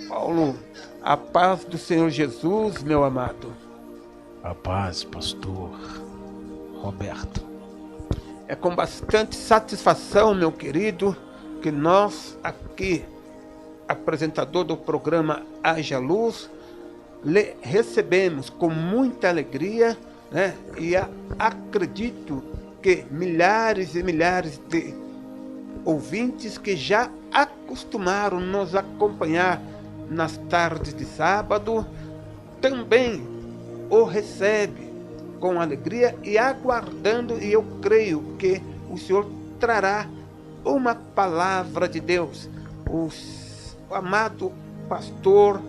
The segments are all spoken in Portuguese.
Paulo, a paz do Senhor Jesus, meu amado. A paz, pastor Roberto. É com bastante satisfação, meu querido, que nós aqui, apresentador do programa Haja Luz, lhe recebemos com muita alegria, né? E acredito que milhares e milhares de ouvintes que já acostumaram nos acompanhar nas tardes de sábado, também o recebe com alegria e aguardando, e eu creio que o Senhor trará uma palavra de Deus. O amado pastor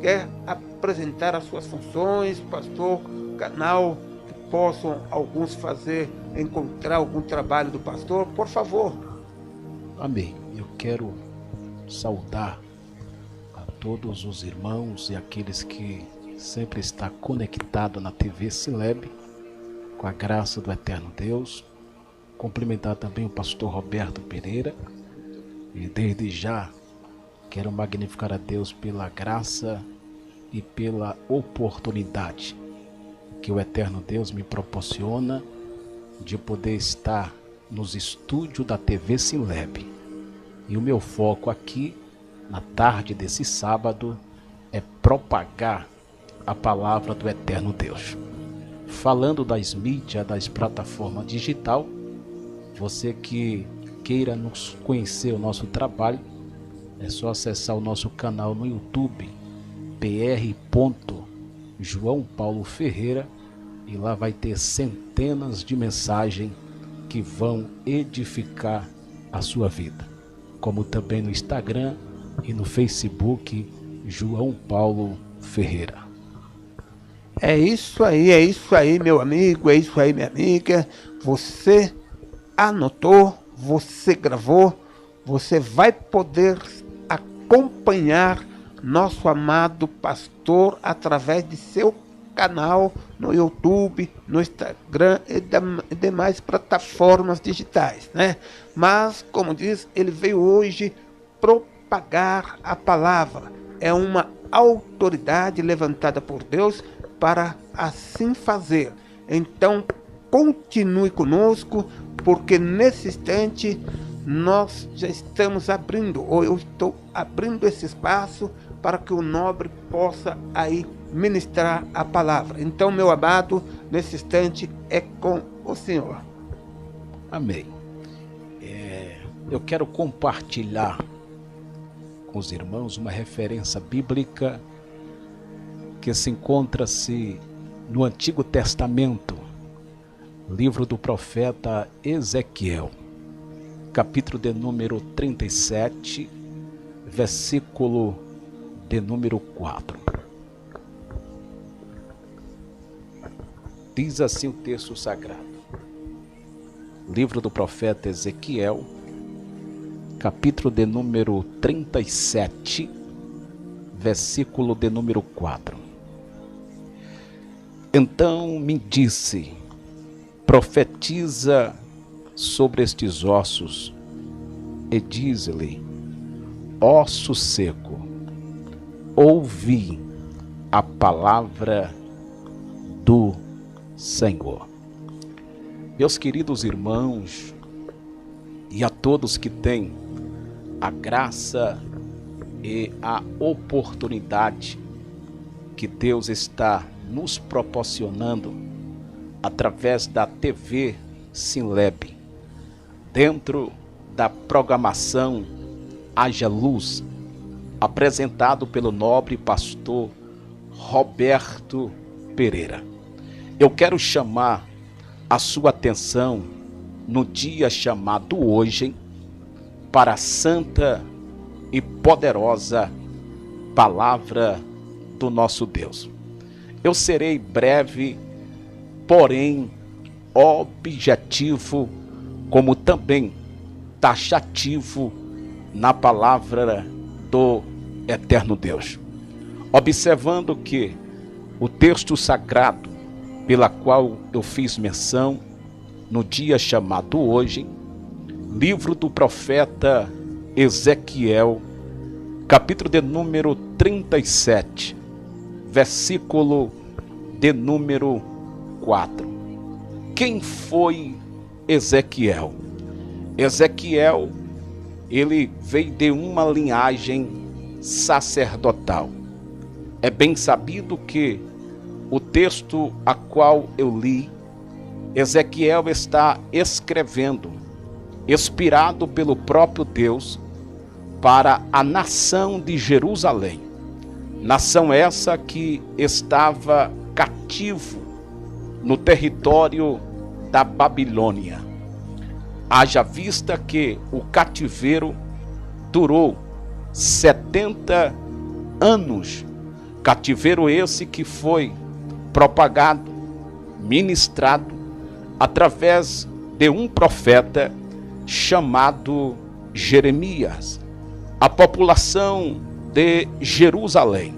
quer apresentar as suas funções, pastor, canal que possam alguns fazer, encontrar algum trabalho do pastor, por favor. Amém. Eu quero saudar a todos os irmãos e aqueles que sempre estão conectados na TV Sileb, com a graça do eterno Deus. Cumprimentar também o pastor Roberto Pereira e desde já quero magnificar a Deus pela graça e pela oportunidade que o eterno Deus me proporciona de poder estar nos estúdios da TV Sileb. E o meu foco aqui, na tarde desse sábado, é propagar a palavra do eterno Deus. Falando das mídias, das plataformas digital, você que queira nos conhecer o nosso trabalho, é só acessar o nosso canal no YouTube, pr. João Paulo Ferreira, e lá vai ter centenas de mensagens que vão edificar a sua vida. Como também no Instagram e no Facebook, João Paulo Ferreira. É isso aí, meu amigo, é isso aí, minha amiga. Você anotou, você gravou, você vai poder acompanhar nosso amado pastor através de seu canal no YouTube, no Instagram e demais plataformas digitais, né? Mas, como diz, ele veio hoje propagar a palavra. É uma autoridade levantada por Deus para assim fazer. Então, continue conosco, porque nesse instante nós já estamos abrindo, ou eu estou abrindo esse espaço para que o nobre possa aí ministrar a palavra. Então, meu amado, nesse instante é com o Senhor. Amém. Eu quero compartilhar com os irmãos uma referência bíblica que se encontra-se no Antigo Testamento, livro do profeta Ezequiel, capítulo de número 37, versículo de número 4. Diz assim o texto sagrado. Livro do profeta Ezequiel, capítulo de número 37, versículo de número 4. Então me disse: profetiza sobre estes ossos e diz-lhe: osso seco, ouvi a palavra do Senhor. Meus queridos irmãos, e a todos que têm a graça e a oportunidade que Deus está nos proporcionando através da TV Sileb, dentro da programação Haja Luz, apresentado pelo nobre pastor Roberto Pereira. Eu quero chamar a sua atenção no dia chamado hoje para a santa e poderosa palavra do nosso Deus. Eu serei breve, porém objetivo, como também taxativo na palavra do eterno Deus. Observando que o texto sagrado pela qual eu fiz menção no dia chamado hoje, livro do profeta Ezequiel, capítulo de número 37, versículo de número 4. Quem foi Ezequiel? Ezequiel, ele veio de uma linhagem sacerdotal. É bem sabido que o texto a qual eu li, Ezequiel está escrevendo, inspirado pelo próprio Deus, para a nação de Jerusalém. Nação essa que estava cativo no território da Babilônia. Haja vista que o cativeiro durou 70 anos. Cativeiro esse que foi propagado, ministrado, através de um profeta chamado Jeremias. A população de Jerusalém,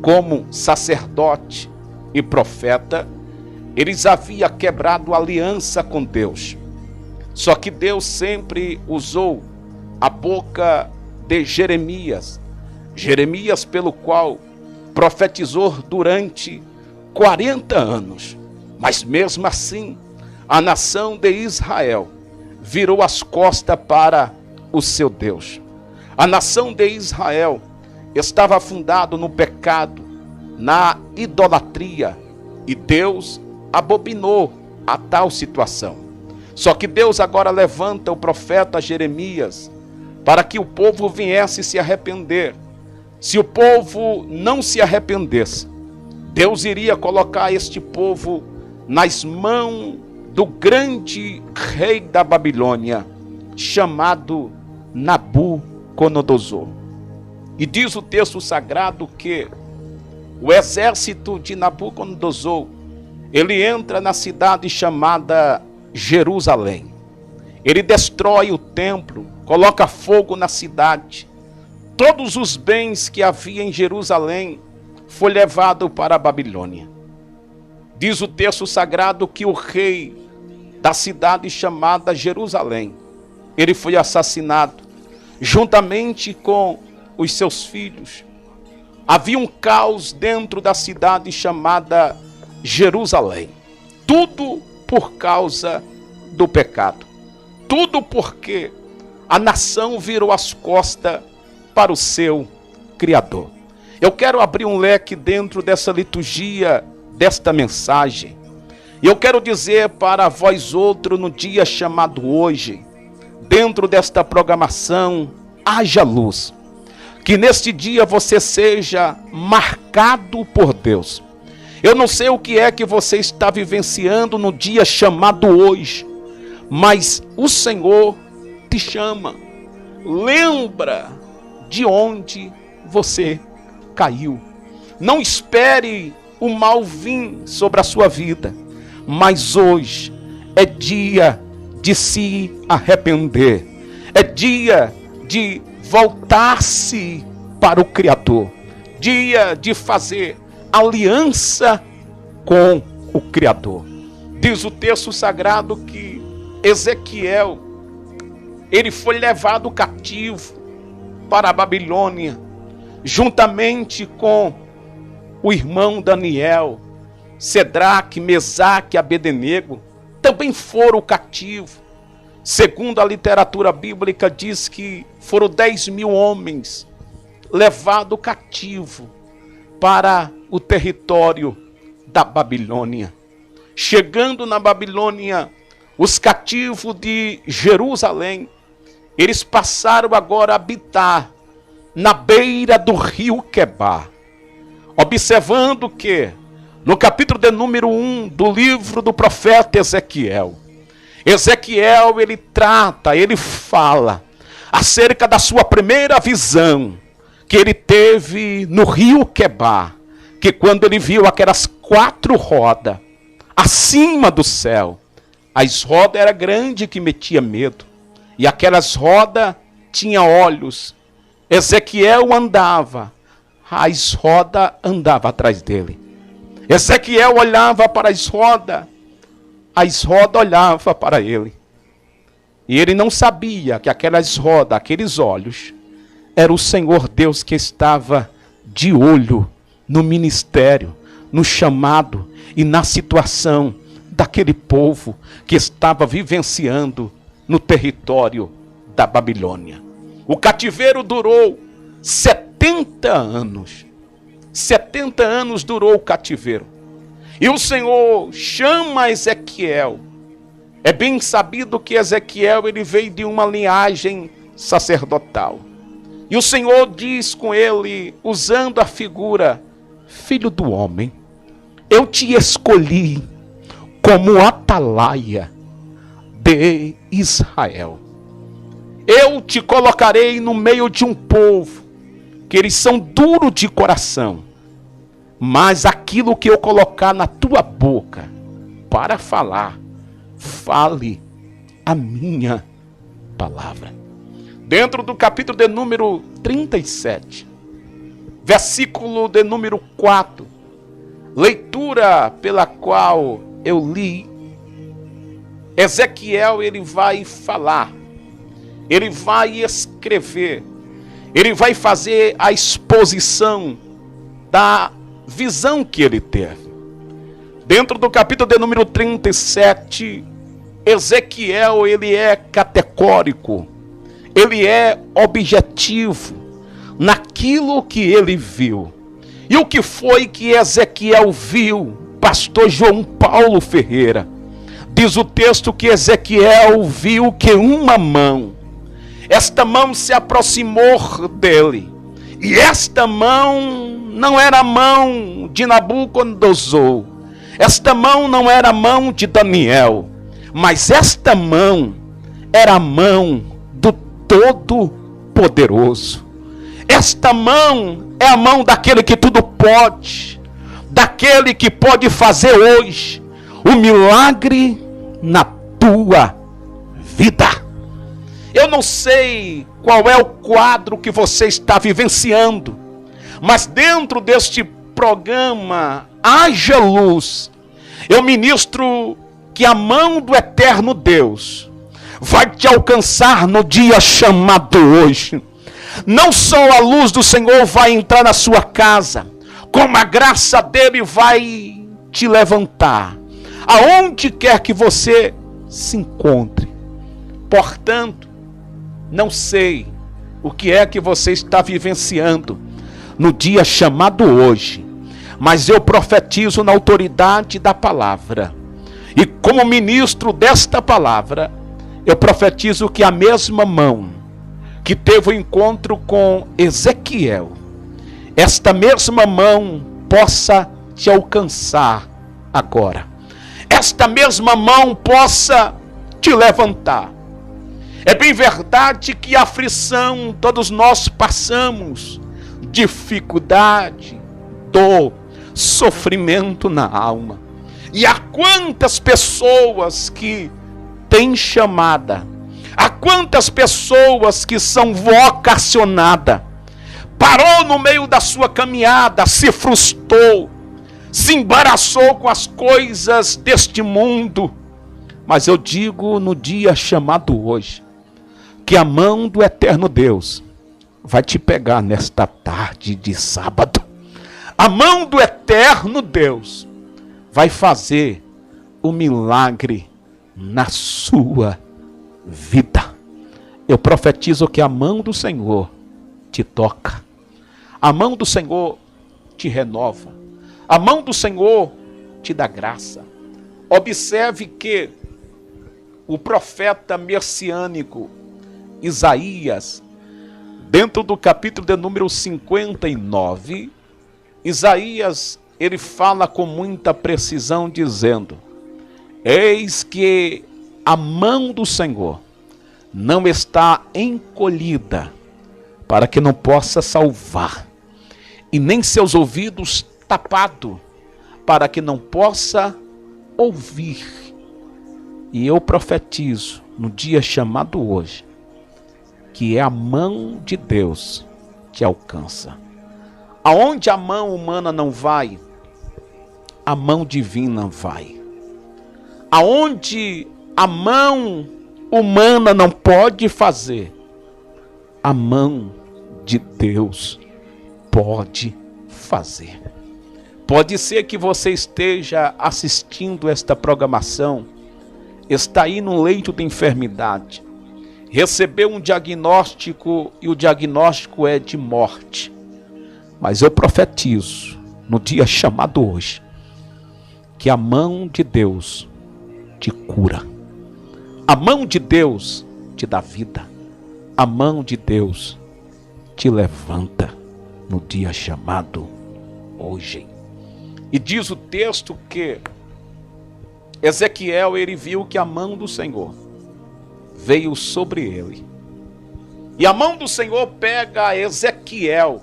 como sacerdote e profeta, eles haviam quebrado aliança com Deus. Só que Deus sempre usou a boca de Jeremias, pelo qual profetizou durante 40 anos. Mas mesmo assim, a nação de Israel virou as costas para o seu Deus. A nação de Israel estava fundada no pecado, na idolatria, e Deus abominou a tal situação. Só que Deus agora levanta o profeta Jeremias para que o povo viesse se arrepender. Se o povo não se arrependesse, Deus iria colocar este povo nas mãos do grande rei da Babilônia, chamado Nabucodonosor. E diz o texto sagrado que o exército de Nabucodonosor, ele entra na cidade chamada Jerusalém. Ele destrói o templo, coloca fogo na cidade. Todos os bens que havia em Jerusalém foi levado para a Babilônia. Diz o texto sagrado que o rei da cidade chamada Jerusalém, ele foi assassinado, juntamente com os seus filhos. Havia um caos dentro da cidade chamada Jerusalém. Tudo por causa do pecado. Tudo porque a nação virou as costas para o seu Criador. Eu quero abrir um leque dentro dessa liturgia, desta mensagem. E eu quero dizer para vós outros no dia chamado hoje, dentro desta programação, haja luz. Que neste dia você seja marcado por Deus. Eu não sei o que é que você está vivenciando no dia chamado hoje, mas o Senhor te chama. Lembra de onde você caiu. Não espere o mal vir sobre a sua vida, mas hoje é dia de se arrepender. É dia de voltar-se para o Criador. Dia de fazer aliança com o Criador. Diz o texto sagrado que Ezequiel, ele foi levado cativo para a Babilônia, juntamente com o irmão Daniel, Sedraque, Mesaque e Abednego, também foram cativos. Segundo a literatura bíblica, diz que foram 10.000 homens levados cativo para o território da Babilônia. Chegando na Babilônia, os cativos de Jerusalém, eles passaram agora a habitar na beira do rio Quebar. Observando que no capítulo de número 1 do livro do profeta Ezequiel, ele trata, ele fala acerca da sua primeira visão que ele teve no rio Quebar, que quando ele viu aquelas 4 rodas acima do céu, as rodas eram grandes que metia medo, e aquelas rodas tinham olhos. Ezequiel andava, as rodas andavam atrás dele. Ezequiel olhava para as rodas olhavam para ele. E ele não sabia que aquelas rodas, aqueles olhos, era o Senhor Deus que estava de olho no ministério, no chamado e na situação daquele povo que estava vivenciando no território da Babilônia. O cativeiro durou 70 anos. 70 anos durou o cativeiro. E o Senhor chama Ezequiel. É bem sabido que Ezequiel ele veio de uma linhagem sacerdotal. E o Senhor diz com ele, usando a figura, filho do homem, eu te escolhi como atalaia de Israel. Eu te colocarei no meio de um povo que eles são duros de coração, mas aquilo que eu colocar na tua boca para falar, fale a minha palavra. Dentro do capítulo de número 37, versículo de número 4, leitura pela qual eu li, Ezequiel ele vai falar, ele vai escrever, ele vai fazer a exposição da visão que ele teve. Dentro do capítulo de número 37, Ezequiel ele é categórico, ele é objetivo naquilo que ele viu. E o que foi que Ezequiel viu, pastor João Paulo Ferreira? Diz o texto que Ezequiel viu que uma mão, esta mão se aproximou dele. E esta mão não era a mão de Nabucodonosor. Esta mão não era a mão de Daniel. Mas esta mão era a mão do Todo-Poderoso. Esta mão é a mão daquele que tudo pode. Daquele que pode fazer hoje o milagre na tua vida. Eu não sei qual é o quadro que você está vivenciando, mas dentro deste programa Haja Luz, eu ministro que a mão do eterno Deus vai te alcançar no dia chamado hoje. Não só a luz do Senhor vai entrar na sua casa, como a graça dele vai te levantar, aonde quer que você se encontre. Portanto, não sei o que é que você está vivenciando no dia chamado hoje, mas eu profetizo na autoridade da palavra. E como ministro desta palavra, eu profetizo que a mesma mão que teve o encontro com Ezequiel, esta mesma mão possa te alcançar agora. Esta mesma mão possa te levantar. É bem verdade que a aflição todos nós passamos, dificuldade, dor, sofrimento na alma. E há quantas pessoas que têm chamada, há quantas pessoas que são vocacionadas, parou no meio da sua caminhada, se frustrou, se embaraçou com as coisas deste mundo. Mas eu digo no dia chamado hoje, que a mão do eterno Deus vai te pegar nesta tarde de sábado. A mão do eterno Deus vai fazer o milagre na sua vida. Eu profetizo que a mão do Senhor te toca. A mão do Senhor te renova. A mão do Senhor te dá graça. Observe que o profeta messiânico Isaías, dentro do capítulo de número 59, Isaías, ele fala com muita precisão dizendo: eis que a mão do Senhor não está encolhida para que não possa salvar, e nem seus ouvidos tapados para que não possa ouvir. E eu profetizo no dia chamado hoje, que é a mão de Deus te alcança. Aonde a mão humana não vai, a mão divina vai. Aonde a mão humana não pode fazer, a mão de Deus pode fazer. Pode ser que você esteja assistindo esta programação, está aí no leito de enfermidade, recebeu um diagnóstico e o diagnóstico é de morte. Mas eu profetizo, no dia chamado hoje, que a mão de Deus te cura. A mão de Deus te dá vida. A mão de Deus te levanta no dia chamado hoje. E diz o texto que Ezequiel, ele viu que a mão do Senhor veio sobre ele. E a mão do Senhor pega Ezequiel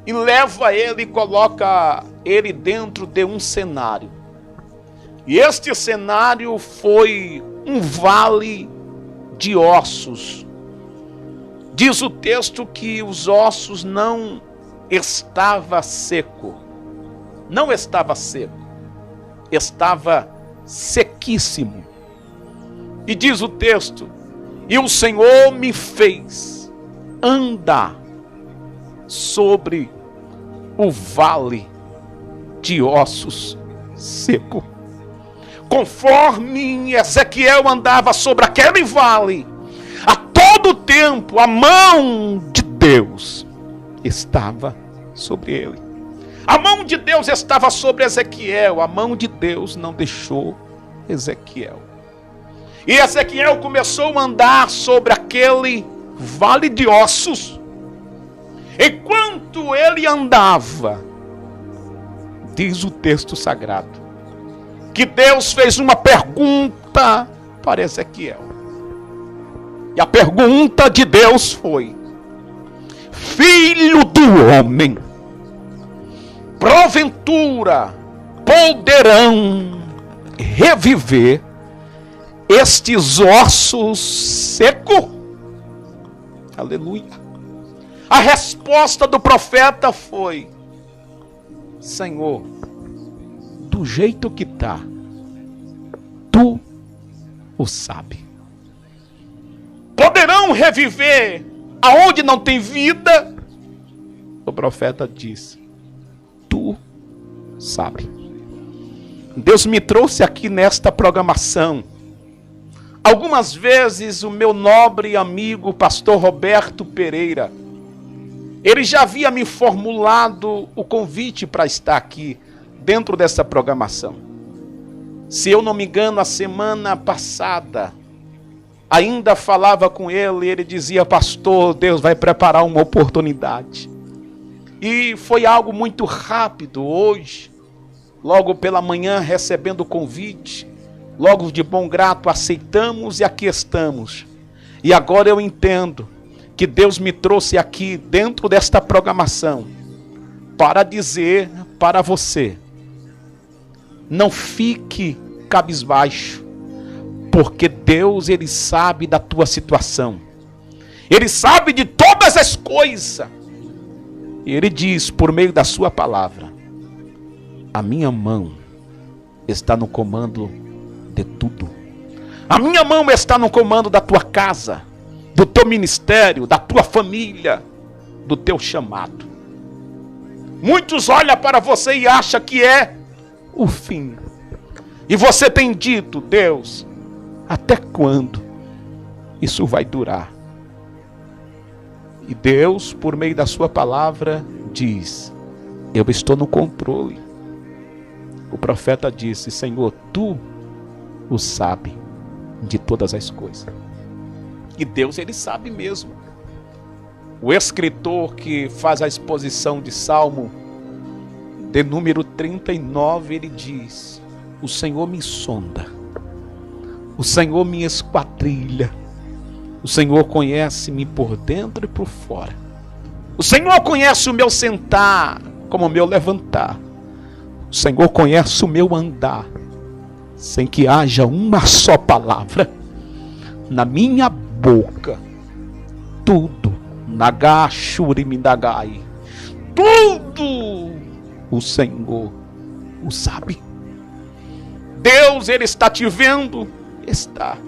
e leva ele e coloca ele dentro de um cenário. E este cenário foi um vale de ossos. Diz o texto que os ossos não estavam secos. Não estava seco. Estava sequíssimo. E diz o texto: e o Senhor me fez andar sobre o vale de ossos seco. Conforme Ezequiel andava sobre aquele vale, a todo tempo a mão de Deus estava sobre ele. A mão de Deus estava sobre Ezequiel, a mão de Deus não deixou Ezequiel. E Ezequiel começou a andar sobre aquele vale de ossos. Enquanto ele andava, diz o texto sagrado, que Deus fez uma pergunta para Ezequiel. E a pergunta de Deus foi: filho do homem, porventura poderão reviver estes ossos secos? Aleluia. A resposta do profeta foi: Senhor, do jeito que está, tu o sabe. Poderão reviver aonde não tem vida? O profeta disse: tu sabe. Deus me trouxe aqui nesta programação. Algumas vezes o meu nobre amigo pastor Roberto Pereira, ele já havia me formulado o convite para estar aqui dentro dessa programação. Se eu não me engano, a semana passada, ainda falava com ele, ele dizia: pastor, Deus vai preparar uma oportunidade. E foi algo muito rápido hoje, logo pela manhã recebendo o convite, logo de bom grado aceitamos e aqui estamos. E agora eu entendo que Deus me trouxe aqui dentro desta programação para dizer para você: não fique cabisbaixo, porque Deus, ele sabe da tua situação, ele sabe de todas as coisas, e ele diz por meio da sua palavra: a minha mão está no comando de tudo. A minha mão está no comando da tua casa, do teu ministério, da tua família, do teu chamado. Muitos olham para você e acham que é o fim. E você tem dito: Deus, até quando isso vai durar? E Deus, por meio da sua palavra, diz: eu estou no controle. O profeta disse: Senhor, tu o sabe de todas as coisas. E Deus, ele sabe mesmo. O escritor que faz a exposição de Salmo de número 39, ele diz: o Senhor me sonda, o Senhor me esquadrilha, o Senhor conhece-me por dentro e por fora. O Senhor conhece o meu sentar como o meu levantar. O Senhor conhece o meu andar, sem que haja uma só palavra na minha boca. Tudo, nagashurimindagai, tudo o Senhor o sabe. Deus, ele está te vendo? Está.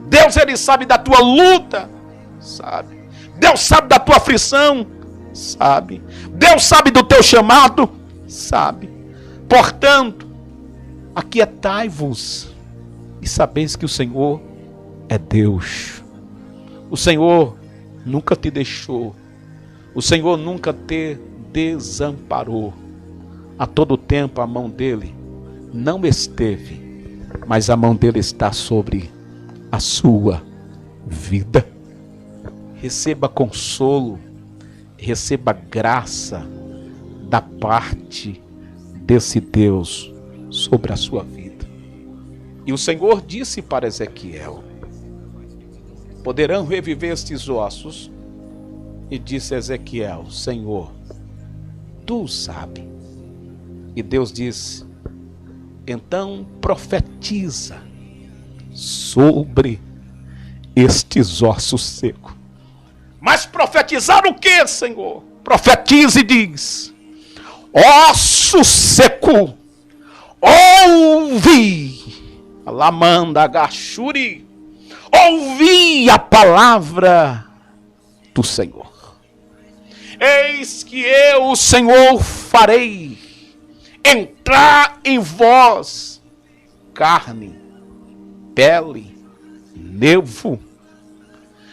Deus, ele sabe da tua luta? Sabe. Deus sabe da tua aflição? Sabe. Deus sabe do teu chamado? Sabe. Portanto, aquietai-vos e sabeis que o Senhor é Deus. O Senhor nunca te deixou. O Senhor nunca te desamparou. A todo tempo a mão dele não esteve, mas a mão dele está sobre a sua vida. Receba consolo, receba graça da parte desse Deus sobre a sua vida. E o Senhor disse para Ezequiel: poderão reviver estes ossos? E disse a Ezequiel: Senhor, tu sabe. E Deus disse: então profetiza sobre estes ossos secos. Mas profetizar o que, Senhor? Profetize e diz: osso seco, ouvi, Lamanda Gachuri, ouvi a palavra do Senhor. Eis que eu, o Senhor, farei entrar em vós carne, pele, nervo.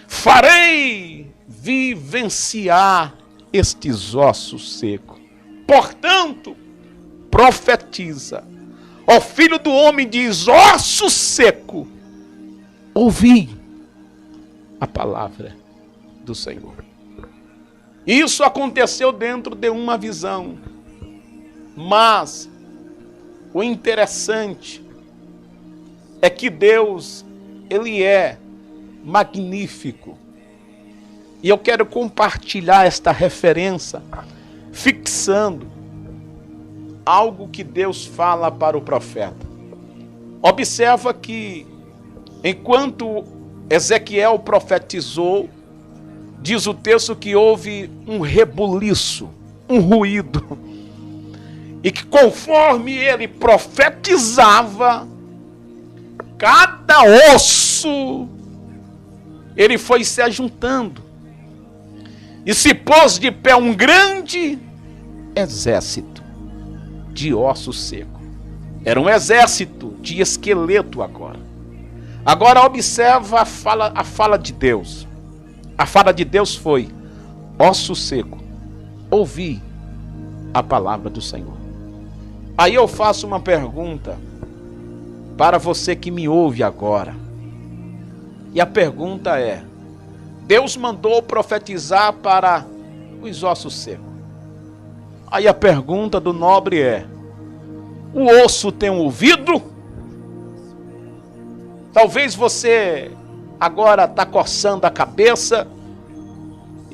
Farei vivenciar estes ossos secos. Portanto, profetiza. Ó filho do homem, diz: osso seco, ouvi a palavra do Senhor. Isso aconteceu dentro de uma visão. Mas o interessante é que Deus, ele é magnífico. E eu quero compartilhar esta referência, fixando algo que Deus fala para o profeta. Observa que, enquanto Ezequiel profetizou, diz o texto que houve um rebuliço, um ruído. E que conforme ele profetizava, cada osso, ele foi se ajuntando. E se pôs de pé um grande exército de ossos secos. Era um exército de esqueleto agora. Agora observa a fala de Deus. A fala de Deus foi: osso seco, ouvi a palavra do Senhor. Aí eu faço uma pergunta para você que me ouve agora. E a pergunta é: Deus mandou profetizar para os ossos secos. Aí a pergunta do nobre é: o osso tem um ouvido? Talvez você agora está coçando a cabeça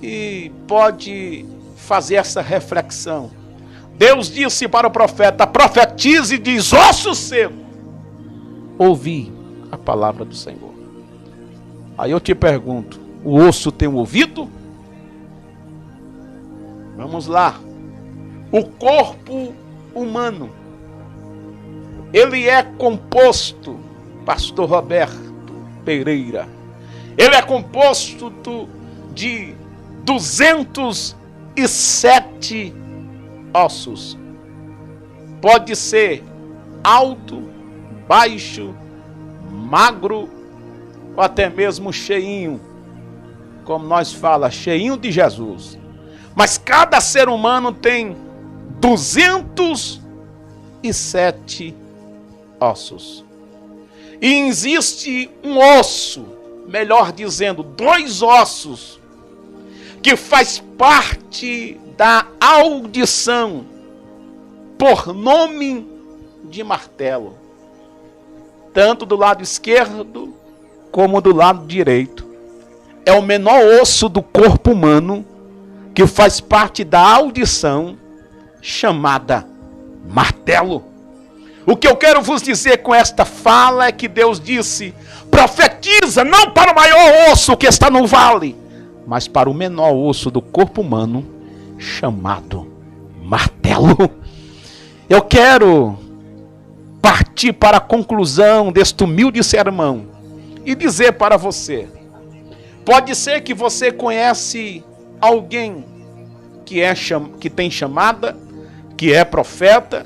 e pode fazer essa reflexão. Deus disse para o profeta: profetize e diz: osso seco, ouvi a palavra do Senhor. Aí eu te pergunto: o osso tem um ouvido? Vamos lá. O corpo humano, ele é composto, pastor Roberto Pereira, ele é composto de 207 ossos. Pode ser alto, baixo, magro ou até mesmo cheinho, como nós falamos, cheinho de Jesus. Mas cada ser humano tem 207 ossos. E existe um osso, melhor dizendo, 2 ossos, que faz parte da audição, por nome de martelo, tanto do lado esquerdo como do lado direito. É o menor osso do corpo humano, que faz parte da audição, chamada martelo. O que eu quero vos dizer com esta fala é que Deus disse: profetiza não para o maior osso que está no vale, mas para o menor osso do corpo humano, chamado martelo. Eu quero partir para a conclusão deste humilde sermão e dizer para você: Pode ser que você conhece alguém que tem chamada, que é profeta,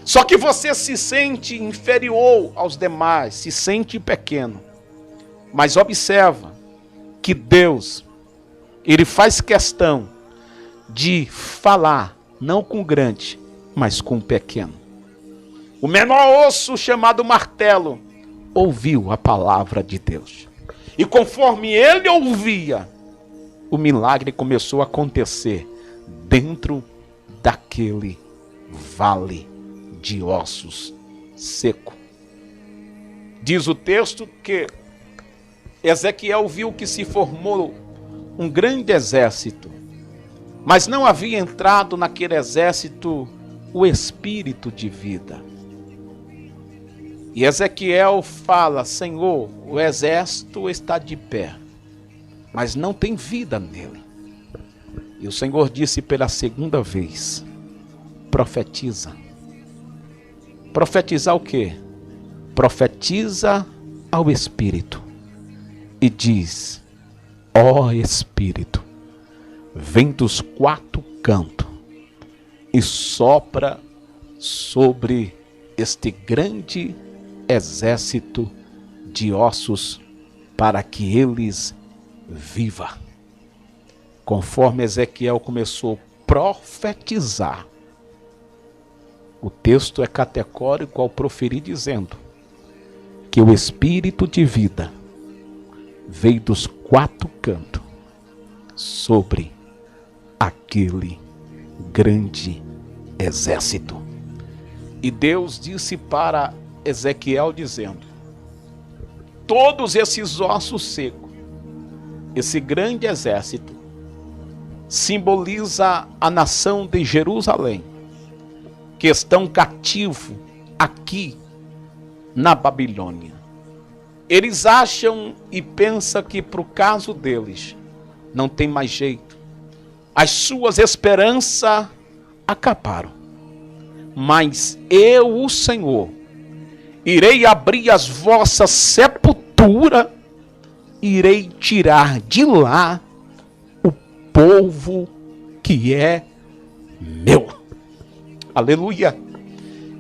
só que você se sente inferior aos demais, se sente pequeno. Mas observa que Deus, Ele faz questão de falar, não com o grande, mas com o pequeno. O menor osso, chamado martelo, ouviu a palavra de Deus. E conforme ele ouvia, o milagre começou a acontecer dentro daquele vale de ossos seco. Diz o texto que Ezequiel viu que se formou um grande exército, mas não havia entrado naquele exército o espírito de vida. E Ezequiel fala: Senhor, o exército está de pé, mas não tem vida nele. E o Senhor disse pela segunda vez: profetiza. Profetizar o quê? Profetiza ao espírito. E diz: ó Espírito, vem dos quatro cantos e sopra sobre este grande exército de ossos, para que eles vivam. Conforme Ezequiel começou a profetizar, o texto é categórico ao proferir, dizendo que o espírito de vida veio dos quatro cantos sobre aquele grande exército. E Deus disse para Ezequiel, dizendo: todos esses ossos secos, esse grande exército, simboliza a nação de Jerusalém, que estão cativos aqui na Babilônia. Eles acham e pensam que por caso deles não tem mais jeito. As suas esperanças acabaram. Mas eu, o Senhor, irei abrir as vossas sepulturas, irei tirar de lá o povo que é meu. Aleluia!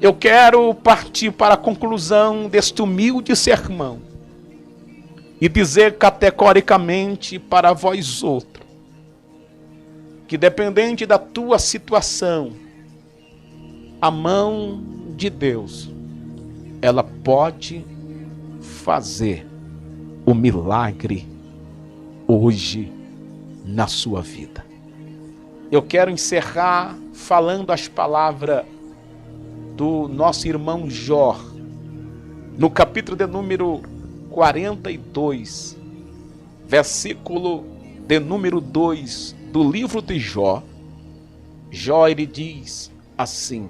Eu quero partir para a conclusão deste humilde sermão e dizer categoricamente para vós outros, que dependente da tua situação, a mão de Deus, ela pode fazer o milagre hoje na sua vida. Eu quero encerrar falando as palavras do nosso irmão Jó, no capítulo de número 42, versículo de número 2 do livro de Jó. Jó, ele diz assim: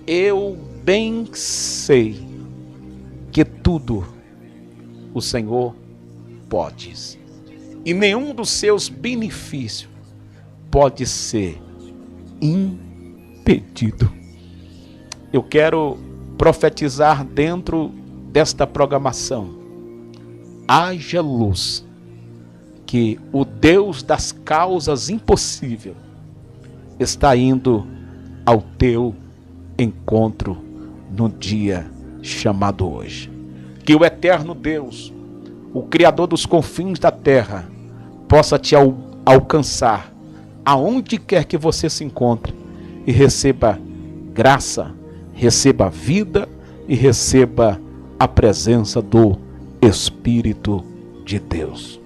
eu bem sei que tudo o Senhor pode, e nenhum dos seus benefícios pode ser impedido. Eu quero profetizar dentro desta programação: haja luz, que o Deus das causas impossíveis está indo ao teu encontro no dia chamado hoje. Que o eterno Deus, o Criador dos confins da terra, possa te alcançar aonde quer que você se encontre e receba graça, receba vida e receba a presença do Espírito de Deus.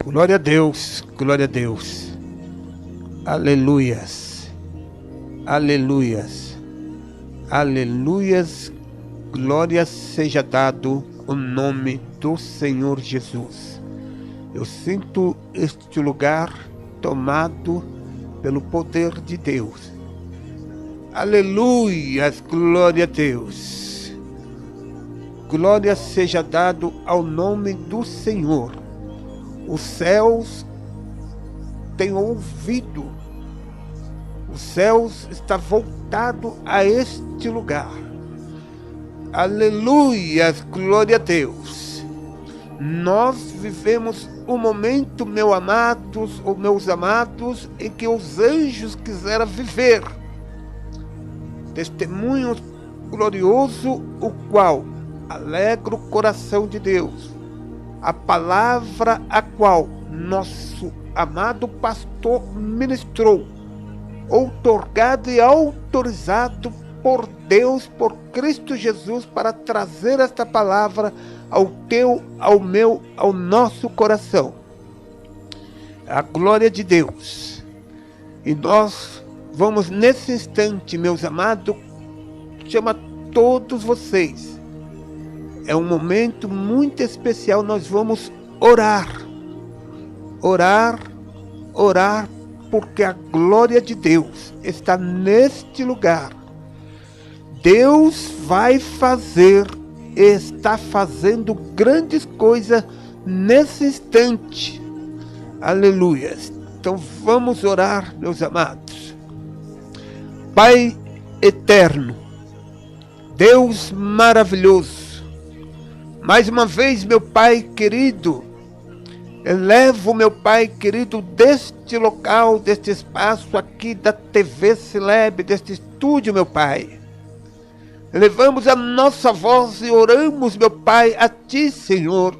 Glória a Deus, glória a Deus. Aleluias, aleluias, aleluias. Glória seja dado o nome do Senhor Jesus. Eu sinto este lugar tomado pelo poder de Deus. Aleluias, glória a Deus. Glória seja dado ao nome do Senhor. Os céus têm ouvido. Os céus está voltado a este lugar. Aleluias, glória a Deus. Nós vivemos um momento, meus amados, em que os anjos quiseram viver. Testemunho glorioso, o qual alegra o coração de Deus. A palavra a qual nosso amado pastor ministrou, outorgado e autorizado por Deus, por Cristo Jesus, para trazer esta palavra ao teu, ao meu, ao nosso coração. A glória de Deus. E nós vamos nesse instante, meus amados, chama todos vocês. É um momento muito especial, nós vamos orar. Orar, porque a glória de Deus está neste lugar. Deus vai fazer, está fazendo grandes coisas nesse instante. Aleluia. Então vamos orar, meus amados. Pai eterno, Deus maravilhoso, mais uma vez, meu Pai querido, elevo, meu Pai querido, deste local, deste espaço aqui da TV Sileb, deste estúdio, meu Pai. Elevamos a nossa voz e oramos, meu Pai, a Ti, Senhor,